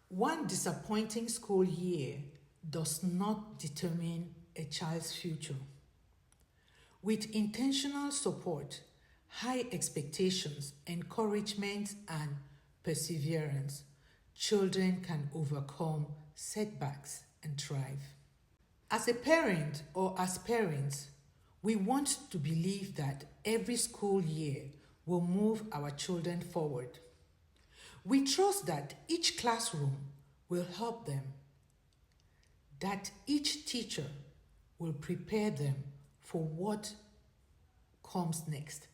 One disappointing school year does not determine a child's future. With intentional support, high expectations, encouragement, and perseverance, children can overcome setbacks and thrive. As a parent or as parents, we want to believe that every school year will move our children forward. We trust that each classroom will help them, that each teacher will prepare them for what comes next.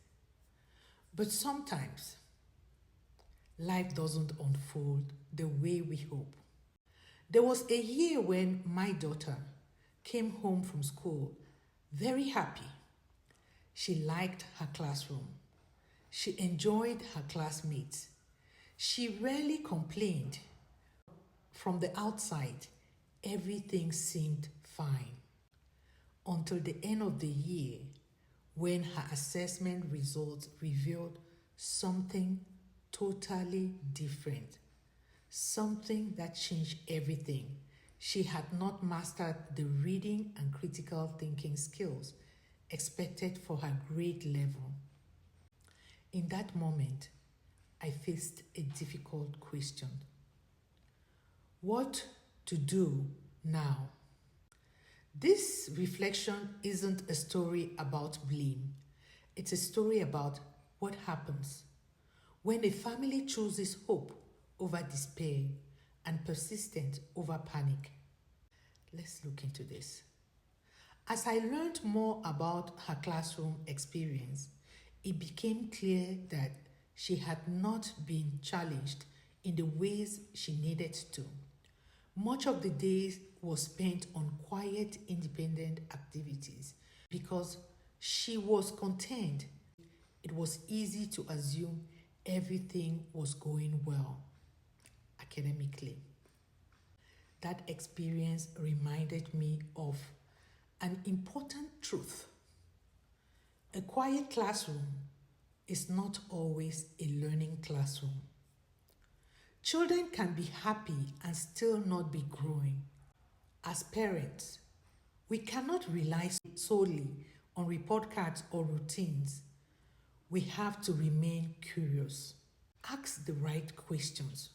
But sometimes, life doesn't unfold the way we hope. There was a year when my daughter came home from school very happy. She liked her classroom. She enjoyed her classmates. She rarely complained. From the outside, everything seemed fine until the end of the year when her assessment results revealed something totally different, something that changed everything. She had not mastered the reading and critical thinking skills expected for her grade level. In that moment, I faced a difficult question. What to do now? This reflection isn't a story about blame. It's a story about what happens when a family chooses hope over despair and persistence over panic. Let's look into this. As I learned more about her classroom experience, it became clear that she had not been challenged in the ways she needed to. Much of the day was spent on quiet, independent activities because she was content. It was easy to assume everything was going well academically. That experience reminded me of an important truth. A quiet classroom is not always a learning classroom. Children can be happy and still not be growing. As parents, we cannot rely solely on report cards or routines. We have to remain curious. Ask the right questions.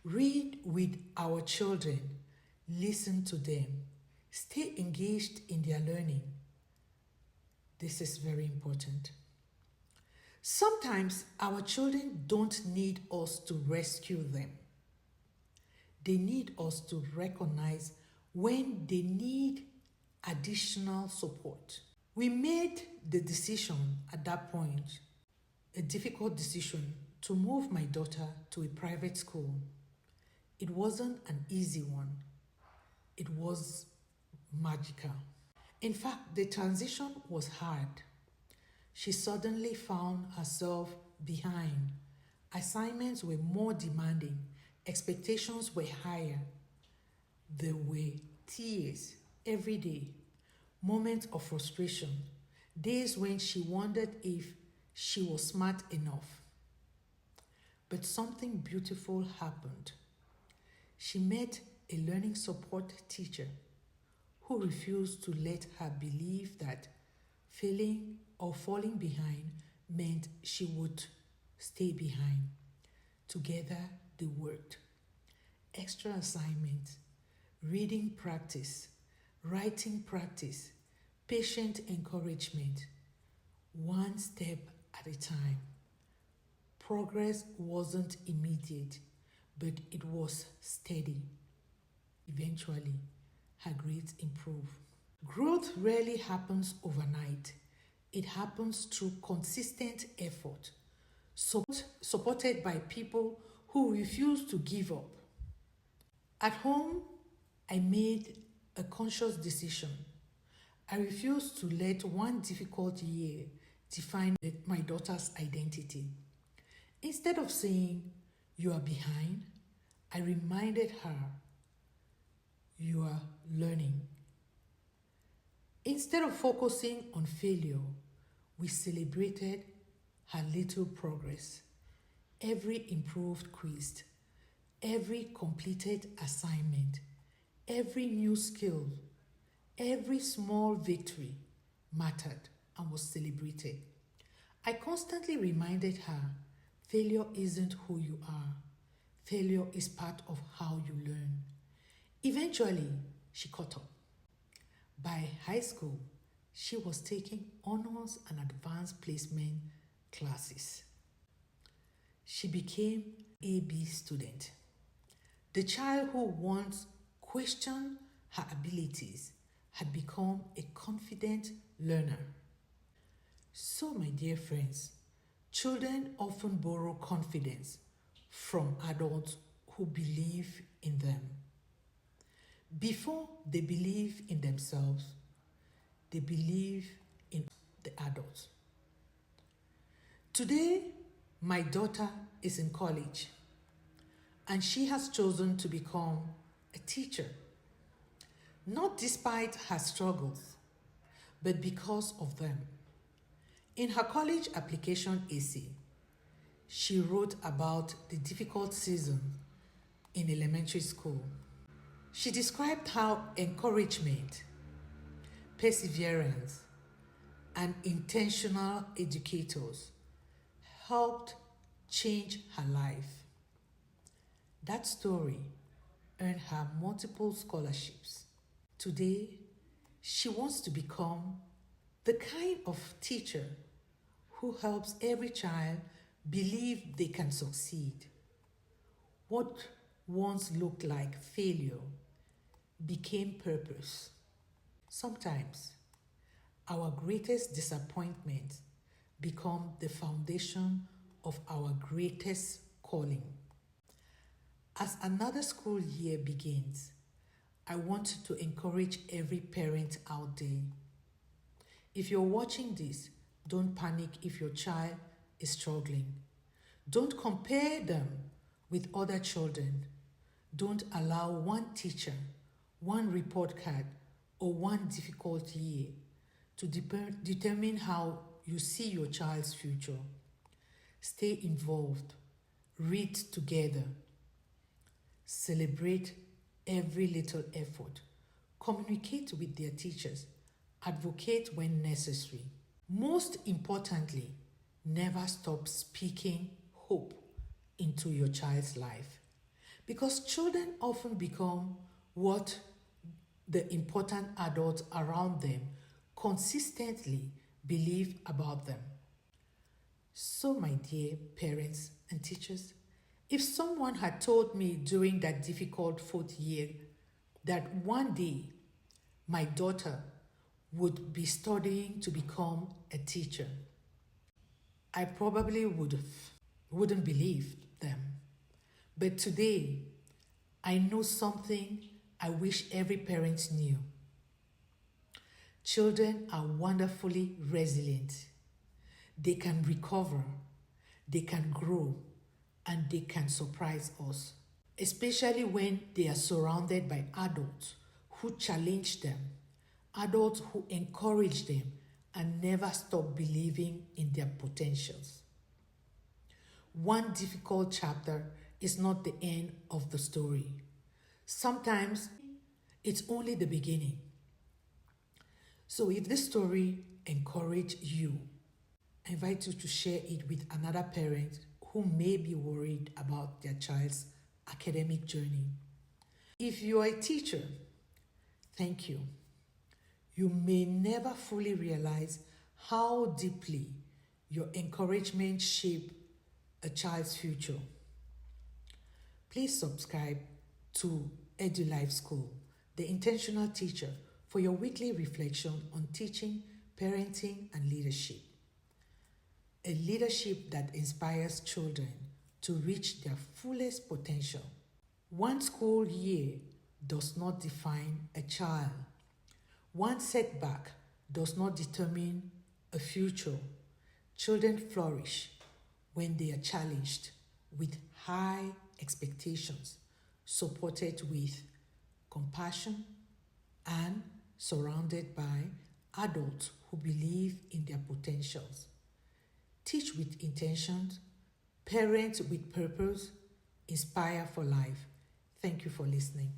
Read with our children. Listen to them. Stay engaged in their learning. This is very important. Sometimes our children don't need us to rescue them. They need us to recognize when they need additional support. We made the decision at that point, a difficult decision, to move my daughter to a private school. It wasn't an easy one. It was magical. In fact, the transition was hard. She suddenly found herself behind. Assignments were more demanding. Expectations were higher. There were tears every day, moments of frustration, days when she wondered if she was smart enough. But something beautiful happened. She met a learning support teacher who refused to let her believe that failing or falling behind meant she would stay behind. Together, they worked. Extra assignments, reading practice, writing practice, patient encouragement, one step at a time. Progress wasn't immediate, but it was steady. Eventually, her grades improved. Growth rarely happens overnight. It happens through consistent effort, supported by people who refuse to give up. At home, I made a conscious decision. I refused to let one difficult year define my daughter's identity. Instead of saying, "You are behind," I reminded her, "You are learning." Instead of focusing on failure, we celebrated her little progress. Every improved quiz, Every completed assignment, every new skill, every small victory mattered and was celebrated. I constantly reminded her failure isn't who you are, failure is part of how you learn. Eventually, she caught up. By high school, she was taking honors and advanced placement classes. She became a B student. The child who once questioned her abilities had become a confident learner. So, my dear friends, children often borrow confidence from adults who believe in them. Before they believe in themselves, they believe in the adults. Today, my daughter is in college and she has chosen to become a teacher, not despite her struggles, but because of them. In her college application essay, she wrote about the difficult season in elementary school. She described how encouragement, perseverance, and intentional educators helped change her life. That story earned her multiple scholarships. Today, she wants to become the kind of teacher who helps every child believe they can succeed. What once looked like failure became purpose. Sometimes, our greatest disappointments become the foundation of our greatest calling. As another school year begins, I want to encourage every parent out there. If you're watching this, don't panic if your child is struggling. Don't compare them with other children. Don't allow one teacher, one report card, or one difficult year to determine how you see your child's future. Stay involved. Read together. Celebrate every little effort. Communicate with their teachers. Advocate when necessary. Most importantly, never stop speaking hope into your child's life. Because children often become what the important adults around them consistently believe about them. So, my dear parents and teachers, if someone had told me during that difficult fourth year that one day my daughter would be studying to become a teacher, I probably wouldn't believe them. But today, I know something I wish every parent knew. Children are wonderfully resilient. They can recover, they can grow, and they can surprise us, especially when they are surrounded by adults who challenge them, adults who encourage them and never stop believing in their potentials. One difficult chapter is not the end of the story. Sometimes it's only the beginning. So if this story encouraged you, I invite you to share it with another parent who may be worried about their child's academic journey. If you are a teacher, thank you. You may never fully realize how deeply your encouragement shapes a child's future. Please subscribe to EduLife School, the intentional teacher, for your weekly reflection on teaching, parenting, and leadership. A leadership that inspires children to reach their fullest potential. One school year does not define a child. One setback does not determine a future. Children flourish when they are challenged with high expectations, supported with compassion, and surrounded by adults who believe in their potentials. Teach with intentions, parent with purpose, Inspire for life. Thank you for listening.